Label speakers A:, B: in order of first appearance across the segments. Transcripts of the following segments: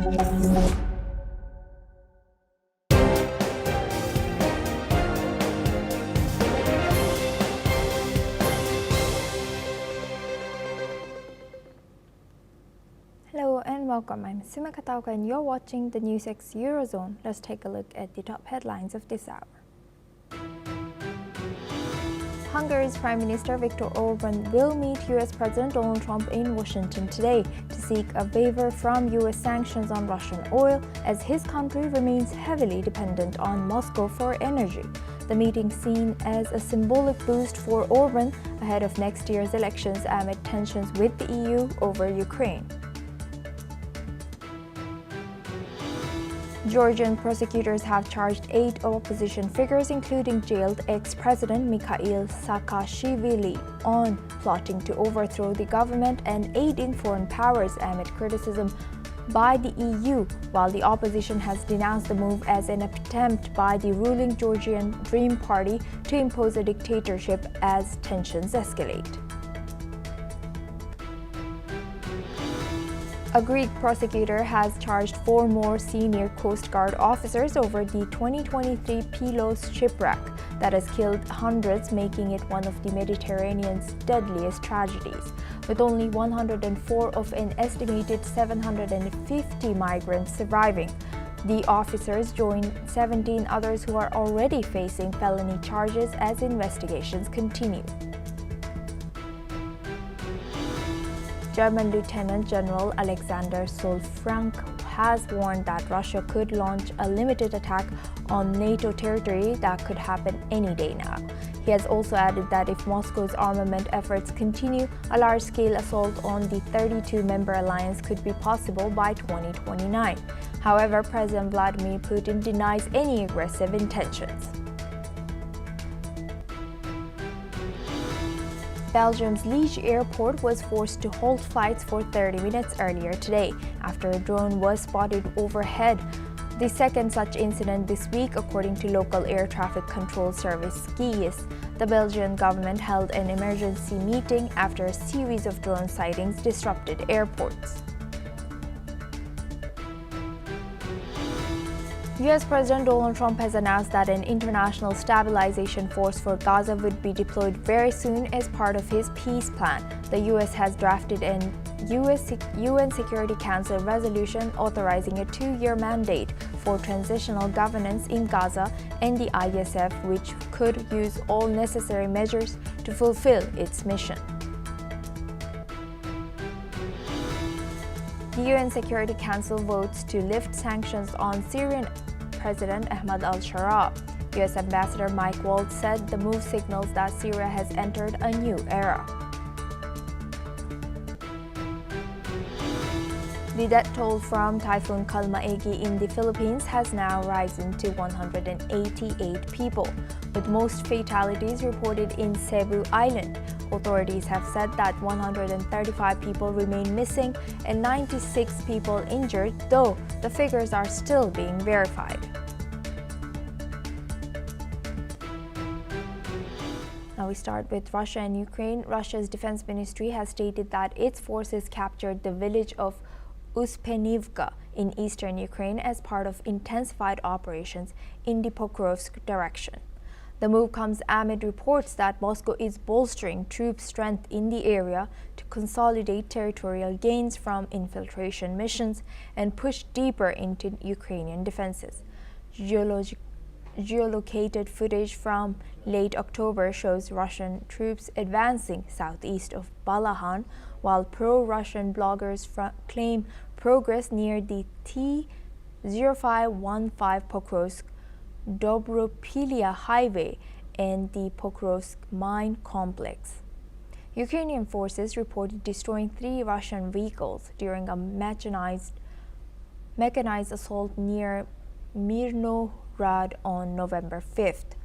A: Hello and welcome. I'm Uspenivka and you're watching the NewsX Eurozone. Let's take a look at the top headlines of this hour. Hungary's Prime Minister Viktor Orban will meet US President Donald Trump in Washington today to seek a waiver from US sanctions on Russian oil, as his country remains heavily dependent on Moscow for energy. The meeting seen as a symbolic boost for Orban ahead of next year's elections amid tensions with the EU over Ukraine. Georgian prosecutors have charged 8 opposition figures, including jailed ex-president Mikhail Saakashvili, on plotting to overthrow the government and aiding foreign powers amid criticism by the EU, while the opposition has denounced the move as an attempt by the ruling Georgian Dream Party to impose a dictatorship as tensions escalate. A Greek prosecutor has charged 4 more senior Coast Guard officers over the 2023 Pylos shipwreck that has killed hundreds, making it one of the Mediterranean's deadliest tragedies. With only 104 of an estimated 750 migrants surviving, the officers join 17 others who are already facing felony charges as investigations continue. German Lieutenant General Alexander Solfrank has warned that Russia could launch a limited attack on NATO territory that could happen any day now. He has also added that if Moscow's armament efforts continue, a large-scale assault on the 32-member alliance could be possible by 2029. However, President Vladimir Putin denies any aggressive intentions. Belgium's Liège airport was forced to halt flights for 30 minutes earlier today after a drone was spotted overhead, the second such incident this week, according to local air traffic control service Kyiv. The Belgian government held an emergency meeting after a series of drone sightings disrupted airports. US President Donald Trump has announced that an international stabilization force for Gaza would be deployed very soon as part of his peace plan. The US has drafted an UN Security Council resolution authorizing a 2-year mandate for transitional governance in Gaza and the ISF, which could use all necessary measures to fulfill its mission. The UN Security Council votes to lift sanctions on Syrian President Ahmad al-Sharaa. US Ambassador Mike Waltz said the move signals that Syria has entered a new era. The death toll from Typhoon Kalmaegi in the Philippines has now risen to 188 people, with most fatalities reported in Cebu Island. Authorities have said that 135 people remain missing and 96 people injured, though the figures are still being verified. Now we start with Russia and Ukraine. Russia's defense ministry has stated that its forces captured the village of Uspenivka in eastern Ukraine as part of intensified operations in the Pokrovsk direction. The move comes amid reports that Moscow is bolstering troop strength in the area to consolidate territorial gains from infiltration missions and push deeper into Ukrainian defenses. Geolocated footage from late October shows Russian troops advancing southeast of Balahan, while pro-Russian bloggers claim progress near the T-0515 Pokrovsk Dobropilia Highway and the Pokrovsk mine complex. Ukrainian forces reported destroying 3 Russian vehicles during a mechanized assault near Mirnohrad on November 5th.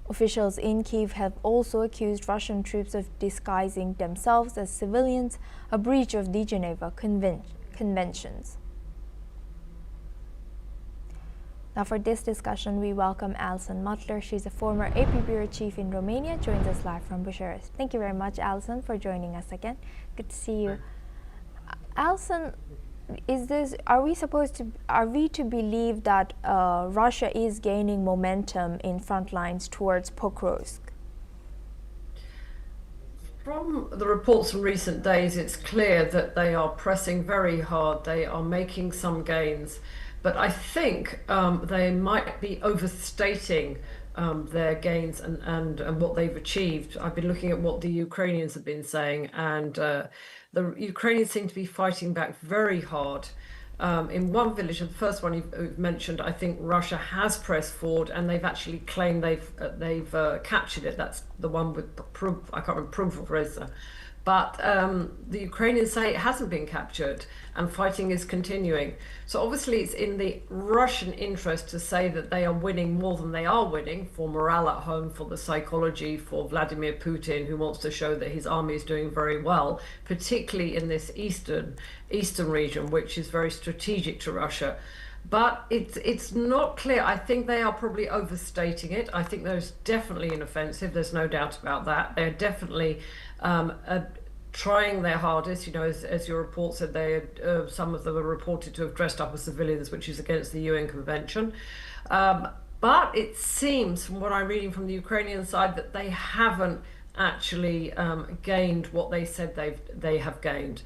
A: Officials in Kyiv have also accused Russian troops of disguising themselves as civilians, a breach of the Geneva Conventions. Now for this discussion, we welcome Alison Mutler. She's a former AP Bureau Chief in Romania, joins us live from Bucharest. Thank you very much, Alison, for joining us again. Good to see you. Alison, Are we to believe that Russia is gaining momentum in front lines towards Pokrovsk?
B: From the reports from recent days, it's clear that they are pressing very hard. They are making some gains, but I think they might be overstating their gains and what they've achieved. I've been looking at what the Ukrainians have been saying, and the Ukrainians seem to be fighting back very hard. In one village, the first one you've mentioned, I think Russia has pressed forward, and they've actually claimed they've captured it. That's the one with proof. I can't remember proof of Reza, but the Ukrainians say it hasn't been captured, and fighting is continuing. So obviously, it's in the Russian interest to say that they are winning more than they are winning, for morale at home, for the psychology, for Vladimir Putin, who wants to show that his army is doing very well, particularly in this eastern region, which is very strategic to Russia. But it's not clear. I think they are probably overstating it. I think there's definitely an offensive. There's no doubt about that. They're definitely trying their hardest. You know, as your report said, some of them are reported to have dressed up as civilians, which is against the UN Convention. But it seems, from what I'm reading from the Ukrainian side, that they haven't actually gained what they said they have gained.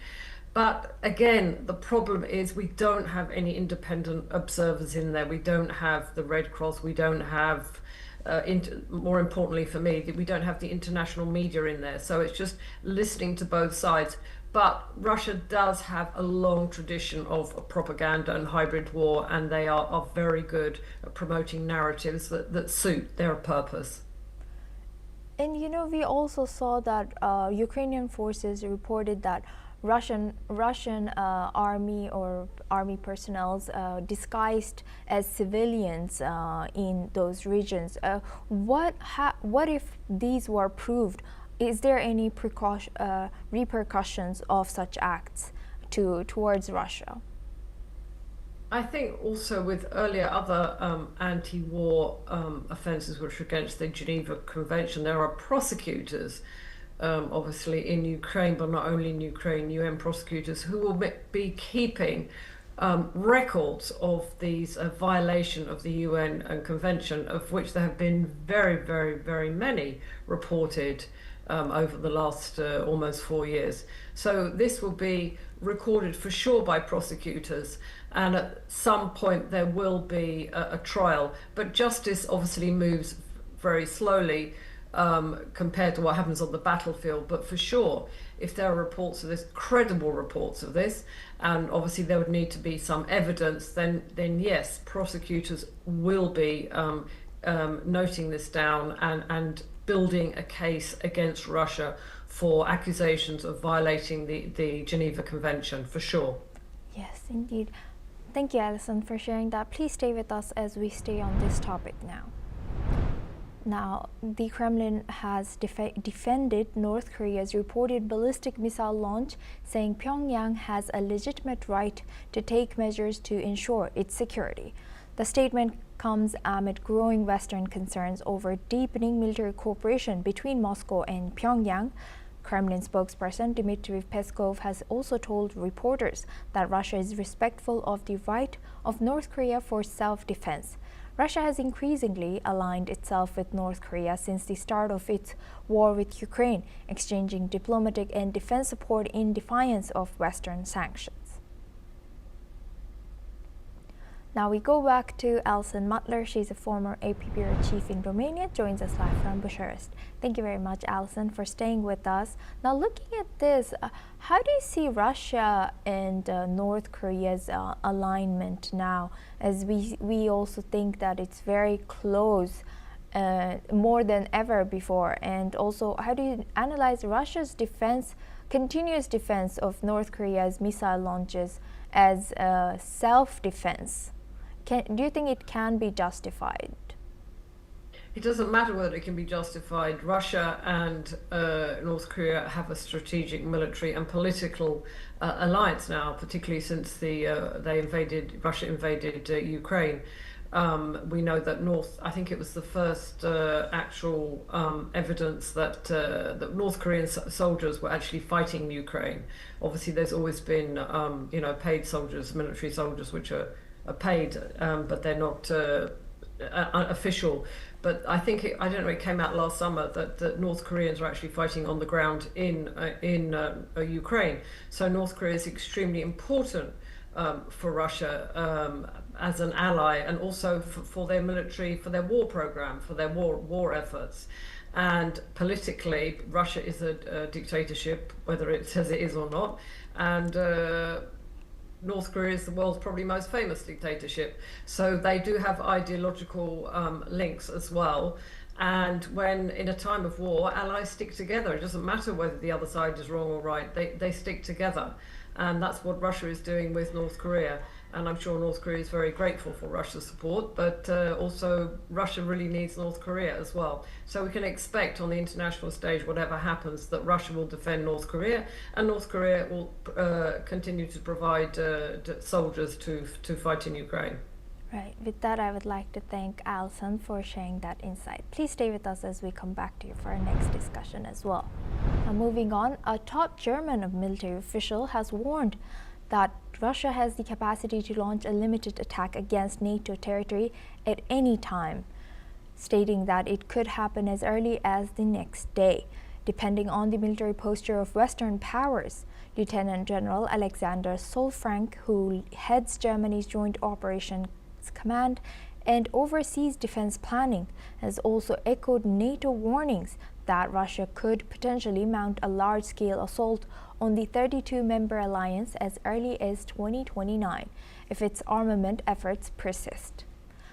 B: But again, the problem is we don't have any independent observers in there. We don't have the Red Cross. We don't have, more importantly for me, we don't have the international media in there. So it's just listening to both sides. But Russia does have a long tradition of propaganda and hybrid war, and they are very good at promoting narratives that suit their purpose.
A: And you know, we also saw that Ukrainian forces reported that Russian army or army personnel disguised as civilians in those regions. What if these were proved? Is there any repercussions of such acts towards Russia?
B: I think also with earlier other anti-war offences which are against the Geneva Convention, there are prosecutors, obviously in Ukraine, but not only in Ukraine, UN prosecutors who will be keeping records of these violation of the UN Convention, of which there have been very, very, very many reported over the last almost 4 years. So this will be recorded for sure by prosecutors, and at some point there will be a trial, but justice obviously moves very slowly compared to what happens on the battlefield. But for sure, if there are reports of this, credible reports of this, and obviously there would need to be some evidence, then yes, prosecutors will be noting this down and building a case against Russia for accusations of violating the Geneva Convention, for sure.
A: Yes, indeed. Thank you, Alison, for sharing that. Please stay with us as we stay on this topic now. Now, the Kremlin has defended North Korea's reported ballistic missile launch, saying Pyongyang has a legitimate right to take measures to ensure its security. The statement comes amid growing Western concerns over deepening military cooperation between Moscow and Pyongyang. Kremlin spokesperson Dmitry Peskov has also told reporters that Russia is respectful of the right of North Korea for self-defense. Russia has increasingly aligned itself with North Korea since the start of its war with Ukraine, exchanging diplomatic and defense support in defiance of Western sanctions. Now we go back to Alison Mutler. She's a former AP Bureau Chief in Romania, joins us live from Bucharest. Thank you very much, Alison, for staying with us. Now looking at this, how do you see Russia and North Korea's alignment now, as we also think that it's very close, more than ever before? And also, how do you analyze Russia's continuous defense of North Korea's missile launches as self-defense? Do you think it can be justified?
B: It doesn't matter whether it can be justified. Russia and North Korea have a strategic military and political alliance now, particularly since Russia invaded Ukraine. We know that I think it was the first actual evidence that that North Korean soldiers were actually fighting Ukraine. Obviously, there's always been, paid soldiers, military soldiers, which are paid, but they're not official. But I think I don't know. It came out last summer that North Koreans are actually fighting on the ground in Ukraine. So North Korea is extremely important for Russia as an ally, and also for their military, for their war program, for their war efforts. And politically, Russia is a dictatorship, whether it says it is or not. And North Korea is the world's probably most famous dictatorship. So they do have ideological links as well. And when in a time of war, allies stick together. It doesn't matter whether the other side is wrong or right. They stick together. And that's what Russia is doing with North Korea. And I'm sure North Korea is very grateful for Russia's support, but also Russia really needs North Korea as well. So we can expect on the international stage, whatever happens, that Russia will defend North Korea, and North Korea will continue to provide soldiers to fight in Ukraine.
A: Right. With that, I would like to thank Alison for sharing that insight. Please stay with us as we come back to you for our next discussion as well. Now, moving on, a top German military official has warned that Russia has the capacity to launch a limited attack against NATO territory at any time, stating that it could happen as early as the next day, depending on the military posture of Western powers. Lieutenant General Alexander Solfrank, who heads Germany's Joint Operations Command and oversees defense planning, has also echoed NATO warnings that Russia could potentially mount a large-scale assault on the 32-member alliance as early as 2029 if its armament efforts persist.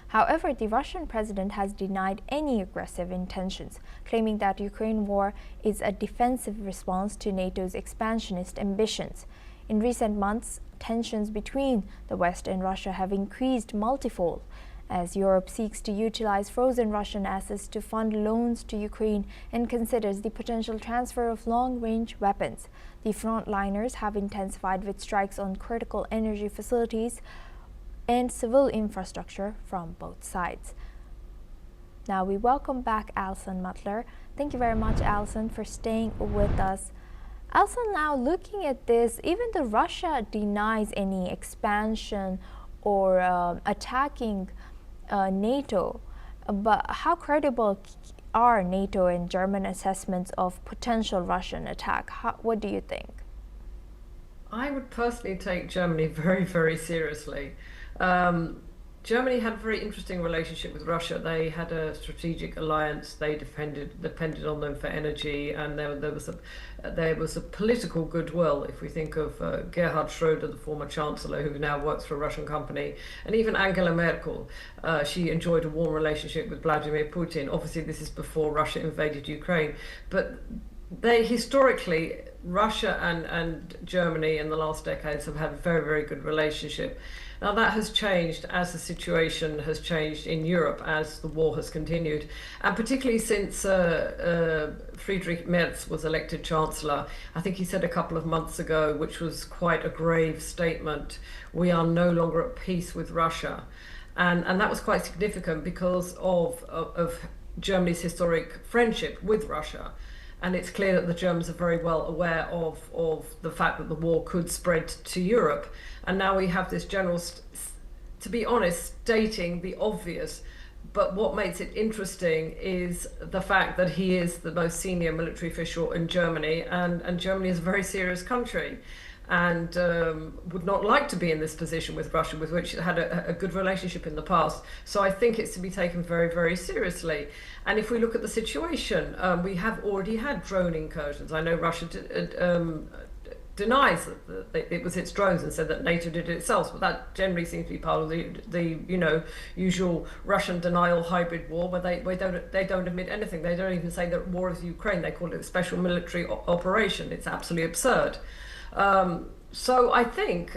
A: However, the Russian president has denied any aggressive intentions, claiming that Ukraine war is a defensive response to NATO's expansionist ambitions. In recent months, tensions between the West and Russia have increased multifold as Europe seeks to utilize frozen Russian assets to fund loans to Ukraine and considers the potential transfer of long-range weapons. The frontliners have intensified with strikes on critical energy facilities and civil infrastructure from both sides. Now we welcome back Alison Mutler. Thank you very much, Alison, for staying with us. Alison, now looking at this, even though Russia denies any expansion or attacking NATO, but how credible are NATO and German assessments of potential Russian attack? What do you think?
B: I would personally take Germany very, very seriously. Germany had a very interesting relationship with Russia. They had a strategic alliance. They depended on them for energy, and there was a political goodwill. If we think of Gerhard Schröder, the former chancellor, who now works for a Russian company, and even Angela Merkel, she enjoyed a warm relationship with Vladimir Putin. Obviously, this is before Russia invaded Ukraine, but they historically, Russia and Germany in the last decades have had a very, very good relationship. Now that has changed as the situation has changed in Europe as the war has continued, and particularly since Friedrich Merz was elected Chancellor. I think he said a couple of months ago, which was quite a grave statement, we are no longer at peace with Russia. And that was quite significant because of Germany's historic friendship with Russia. And it's clear that the Germans are very well aware of the fact that the war could spread to Europe. And now we have this general, to be honest, stating the obvious. But what makes it interesting is the fact that he is the most senior military official in Germany. And Germany is a very serious country and would not like to be in this position with Russia, with which it had a good relationship in the past. So I think it's to be taken very, very seriously. And if we look at the situation, we have already had drone incursions. I know Russia denies that it was its drones and said that NATO did it itself, but that generally seems to be part of the usual Russian denial hybrid war, where they don't admit anything. They don't even say that war is Ukraine. They call it a special military operation. It's absolutely absurd. So I think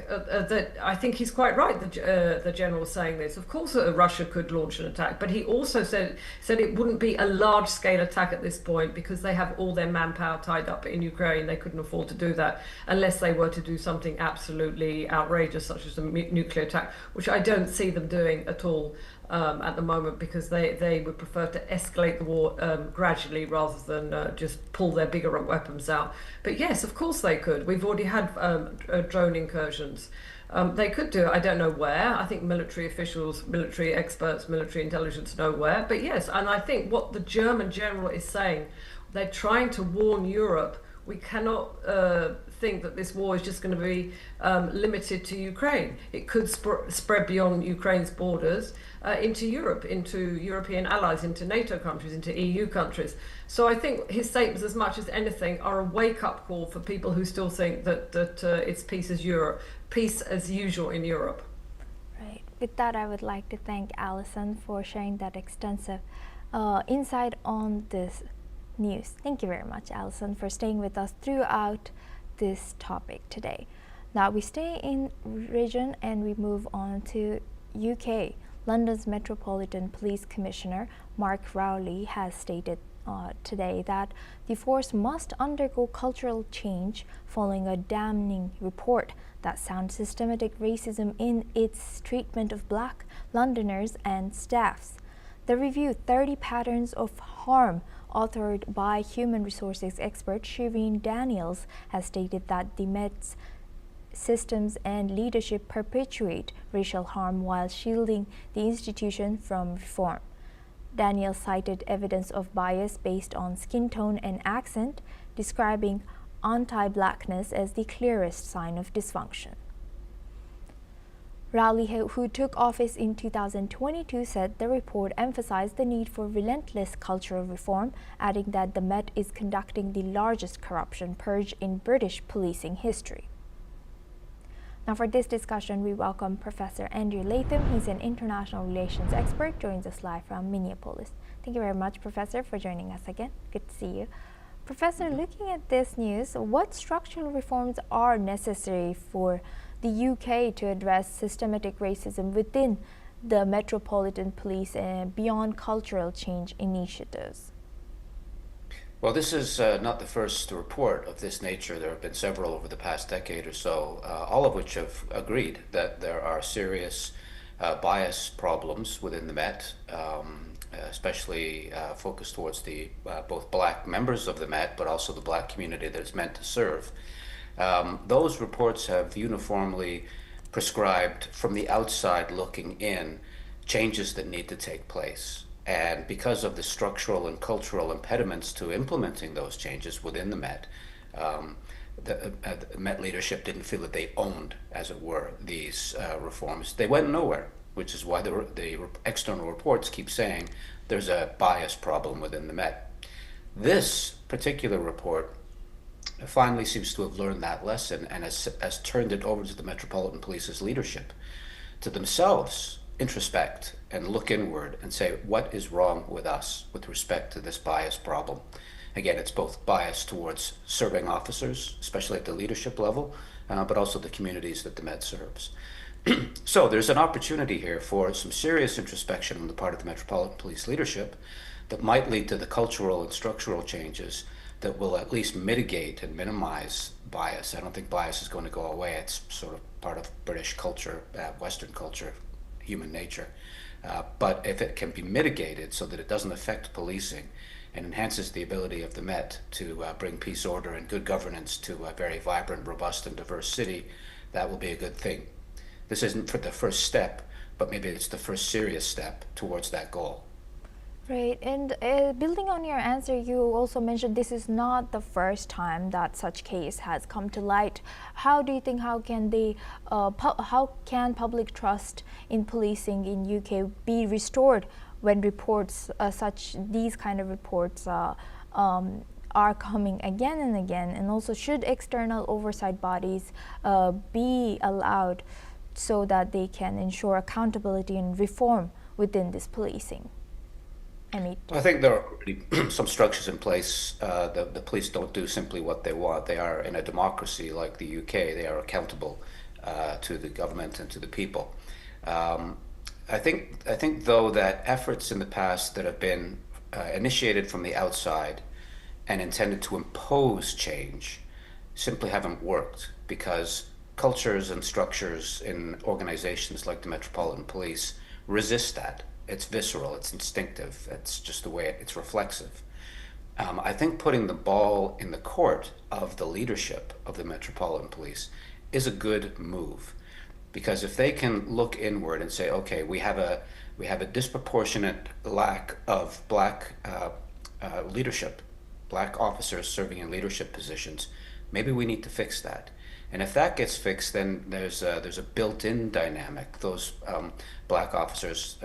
B: he's quite right. The general saying this. Of course, Russia could launch an attack, but he also said it wouldn't be a large scale attack at this point because they have all their manpower tied up in Ukraine. They couldn't afford to do that unless they were to do something absolutely outrageous, such as a nuclear attack, which I don't see them doing at all. At the moment, because they would prefer to escalate the war gradually rather than just pull their bigger weapons out. But yes, of course they could. We've already had drone incursions. They could do it. I don't know where. I think military officials, military experts, military intelligence know where. But yes, and I think what the German general is saying, they're trying to warn Europe. We cannot think that this war is just going to be limited to Ukraine. It could spread beyond Ukraine's borders into Europe, into European allies, into NATO countries, into EU countries. So I think his statements, as much as anything, are a wake-up call for people who still think that it's peace as usual in Europe.
A: Right. With that, I would like to thank Alison for sharing that extensive insight on this news. Thank you very much, Alison, for staying with us throughout this topic today. Now we stay in region and we move on to UK. London's Metropolitan Police Commissioner Mark Rowley has stated today that the force must undergo cultural change following a damning report that found systematic racism in its treatment of black Londoners and staffs. The review, 30 Patterns of Harm, authored by human resources expert Shireen Daniels, has stated that the Met's systems and leadership perpetuate racial harm while shielding the institution from reform. Daniels cited evidence of bias based on skin tone and accent, describing anti-blackness as the clearest sign of dysfunction. Rowley, who took office in 2022, said the report emphasized the need for relentless cultural reform, adding that the Met is conducting the largest corruption purge in British policing history. Now for this discussion, we welcome Professor Andrew Latham. He's an international relations expert, joins us live from Minneapolis. Thank you very much, Professor, for joining us again. Good to see you. Professor, looking at this news, what structural reforms are necessary for the UK to address systematic racism within the Metropolitan Police and beyond cultural change initiatives?
C: Well, this is not the first report of this nature. There have been several over the past decade or so, all of which have agreed that there are serious bias problems within the Met, especially focused towards the both black members of the Met, but also the black community that it's meant to serve. Those reports have uniformly prescribed, from the outside looking in, changes that need to take place. And because of the structural and cultural impediments to implementing those changes within the Met, the Met leadership didn't feel that they owned, as it were, these reforms. They went nowhere, which is why the external reports keep saying there's a bias problem within the Met. This particular report finally seems to have learned that lesson and has turned it over to the Metropolitan Police's leadership to themselves introspect and look inward and say, what is wrong with us with respect to this bias problem? Again, it's both bias towards serving officers, especially at the leadership level, but also the communities that the Met serves. So there's an opportunity here for some serious introspection on the part of the Metropolitan Police leadership that might lead to the cultural and structural changes that will at least mitigate and minimize bias. I don't think bias is going to go away. It's sort of part of British culture, Western culture, human nature. But if it can be mitigated so that it doesn't affect policing and enhances the ability of the Met to bring peace, order, and good governance to a very vibrant, robust, and diverse city, that will be a good thing. This isn't for the first step, but maybe it's the first serious step towards that goal.
A: Right, and building on your answer, you also mentioned this is not the first time that such case has come to light. How do you think, how can public trust in policing in UK be restored when reports these kind of reports are coming again and again? And also, should external oversight bodies be allowed so that they can ensure accountability and reform within this policing?
C: I think there are already some structures in place. The police don't do simply what they want. They are, in a democracy like the UK, they are accountable to the government and to the people. Um, I think though that efforts in the past that have been initiated from the outside and intended to impose change simply haven't worked because cultures and structures in organizations like the Metropolitan Police resist that. It's visceral, it's instinctive, it's just the way it's reflexive. I think putting the ball in the court of the leadership of the Metropolitan Police is a good move because if they can look inward and say, okay, we have a disproportionate lack of black leadership, black officers serving in leadership positions, maybe we need to fix that. And if that gets fixed, then there's a built-in dynamic. Those black officers,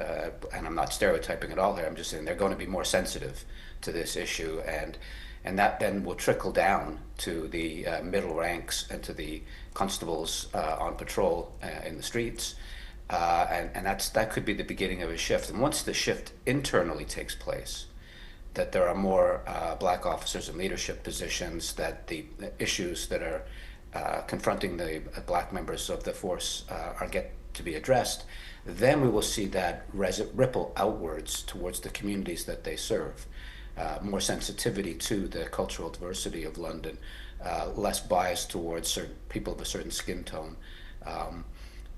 C: and I'm not stereotyping at all here. I'm just saying they're going to be more sensitive to this issue, and that then will trickle down to the middle ranks and to the constables on patrol in the streets, and that could be the beginning of a shift. And once the shift internally takes place, that there are more black officers in leadership positions, that the issues that are confronting the black members of the force are get to be addressed, then we will see that ripple outwards towards the communities that they serve. More sensitivity to the cultural diversity of London, less bias towards certain people of a certain skin tone.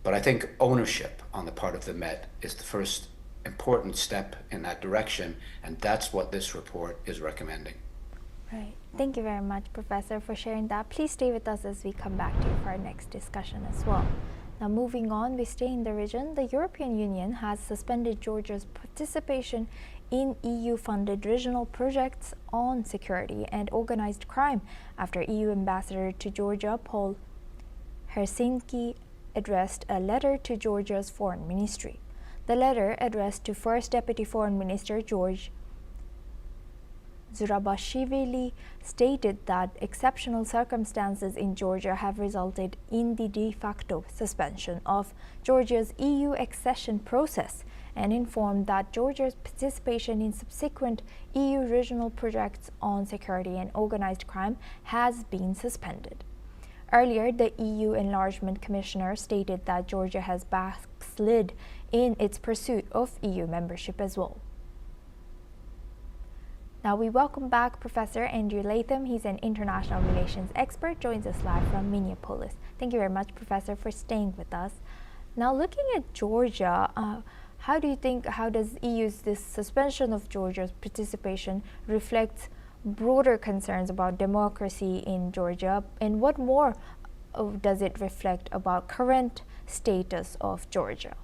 C: But I think ownership on the part of the Met is the first important step in that direction, and that's what this report is recommending.
A: Right. Thank you very much, Professor, for sharing that. Please stay with us as we come back to you for our next discussion as well. Now, moving on, we stay in the region. The European Union has suspended Georgia's participation in EU-funded regional projects on security and organized crime after EU Ambassador to Georgia, Paul Helsinki, addressed a letter to Georgia's Foreign Ministry. The letter, addressed to First Deputy Foreign Minister George Zurabashvili, stated that exceptional circumstances in Georgia have resulted in the de facto suspension of Georgia's EU accession process and informed that Georgia's participation in subsequent EU regional projects on security and organized crime has been suspended. Earlier, the EU Enlargement Commissioner stated that Georgia has backslid in its pursuit of EU membership as well. Now we welcome back Professor Andrew Latham. He's an international relations expert, joins us live from Minneapolis. Thank you very much, Professor, for staying with us. Now, looking at Georgia, how does this suspension of Georgia's participation reflect broader concerns about democracy in Georgia, and what more does it reflect about current status of Georgia?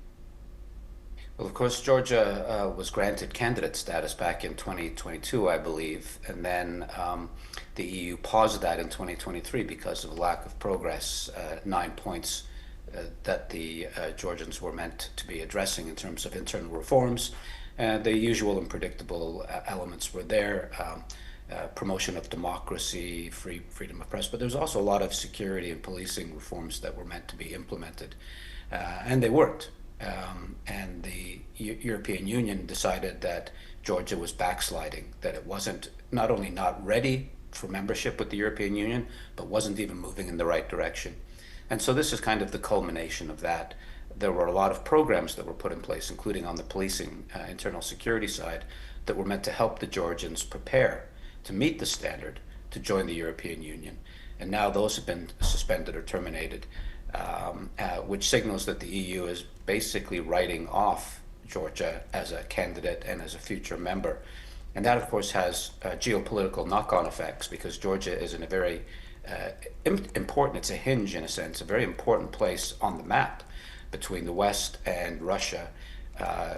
C: Well, of course, Georgia was granted candidate status back in 2022, I believe, and then the EU paused that in 2023 because of lack of progress. 9 points that the Georgians were meant to be addressing in terms of internal reforms. The usual and predictable elements were there. Promotion of democracy, freedom of press, but there's also a lot of security and policing reforms that were meant to be implemented, and they weren't. And the European Union decided that Georgia was backsliding, that it wasn't not only not ready for membership with the European Union, but wasn't even moving in the right direction. And so this is kind of the culmination of that. There were a lot of programs that were put in place, including on the policing, internal security side, that were meant to help the Georgians prepare to meet the standard to join the European Union. And now those have been suspended or terminated, which signals that the EU is basically writing off Georgia as a candidate and as a future member. And that, of course, has geopolitical knock-on effects because Georgia is in a very important, it's a hinge in a sense, a very important place on the map between the West and Russia,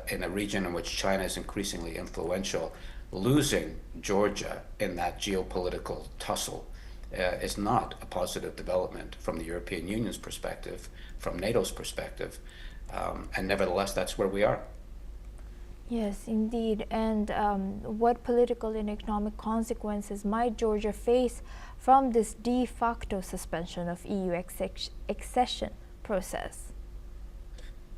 C: in a region in which China is increasingly influential. Losing Georgia in that geopolitical tussle is not a positive development from the European Union's perspective, from NATO's perspective, and nevertheless, that's where we are.
A: Yes, indeed. And what political and economic consequences might Georgia face from this de facto suspension of EU accession process?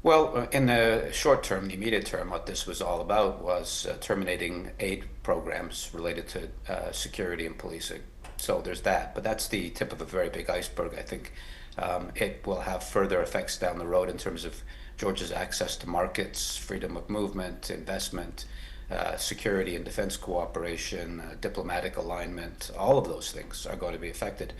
C: Well, in the short term, the immediate term, what this was all about was terminating aid programs related to security and policing. So there's that, but that's the tip of a very big iceberg. I think it will have further effects down the road in terms of Georgia's access to markets, freedom of movement, investment, security and defense cooperation, diplomatic alignment. All of those things are going to be affected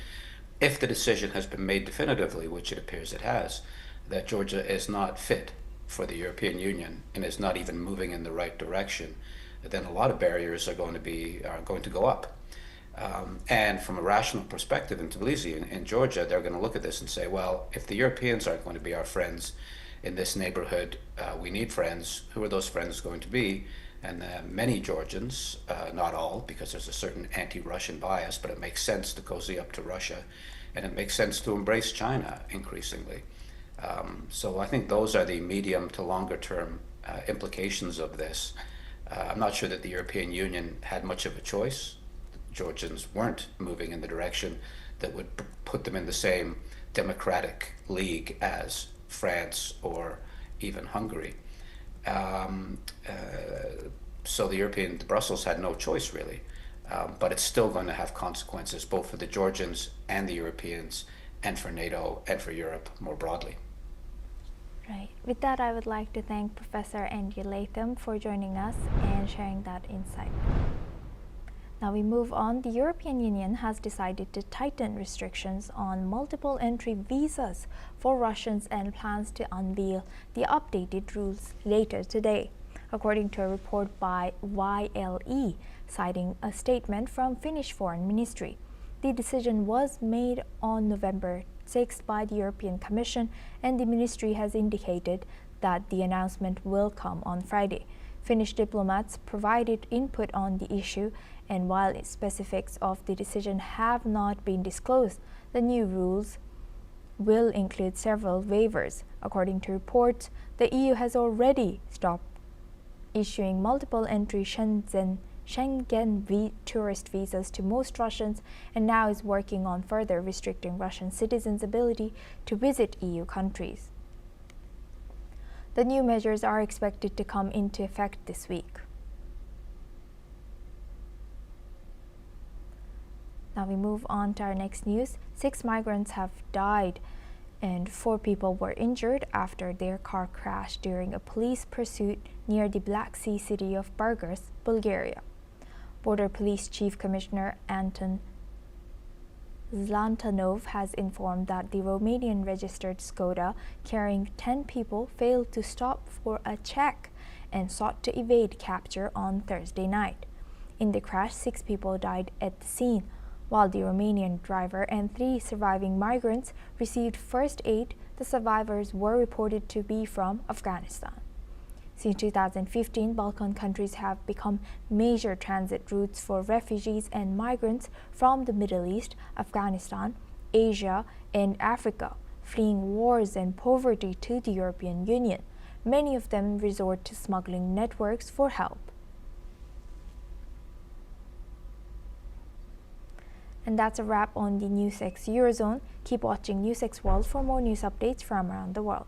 C: if the decision has been made definitively, which it appears it has, that Georgia is not fit for the European Union and is not even moving in the right direction, then a lot of barriers are going to go up. And from a rational perspective in Tbilisi, in Georgia, they're going to look at this and say, well, if the Europeans aren't going to be our friends in this neighborhood, we need friends. Who are those friends going to be? And many Georgians, not all, because there's a certain anti-Russian bias, but it makes sense to cozy up to Russia, and it makes sense to embrace China increasingly. So I think those are the medium to longer term implications of this. I'm not sure that the European Union had much of a choice. Georgians weren't moving in the direction that would put them in the same democratic league as France or even Hungary. So Brussels had no choice really, but it's still going to have consequences both for the Georgians and the Europeans and for NATO and for Europe more broadly.
A: Right. With that, I would like to thank Professor Andy Latham for joining us and sharing that insight. Now we move on. The European Union has decided to tighten restrictions on multiple entry visas for Russians and plans to unveil the updated rules later today, according to a report by YLE, citing a statement from Finnish Foreign Ministry. The decision was made on November 6th by the European Commission, and the ministry has indicated that the announcement will come on Friday. Finnish diplomats provided input on the issue, and while specifics of the decision have not been disclosed, the new rules will include several waivers. According to reports, the EU has already stopped issuing multiple entry Schengen tourist visas to most Russians, and now is working on further restricting Russian citizens' ability to visit EU countries. The new measures are expected to come into effect this week. Now we move on to our next news. 6 migrants have died and 4 people were injured after their car crashed during a police pursuit near the Black Sea city of Burgas, Bulgaria. Border Police Chief Commissioner Anton Zlantanov has informed that the Romanian registered Skoda carrying 10 people failed to stop for a check and sought to evade capture on Thursday night. In the crash, 6 people died at the scene, while the Romanian driver and 3 surviving migrants received first aid. The survivors were reported to be from Afghanistan. Since 2015, Balkan countries have become major transit routes for refugees and migrants from the Middle East, Afghanistan, Asia, and Africa, fleeing wars and poverty to the European Union. Many of them resort to smuggling networks for help. And that's a wrap on the NewsX Eurozone. Keep watching NewsX World for more news updates from around the world.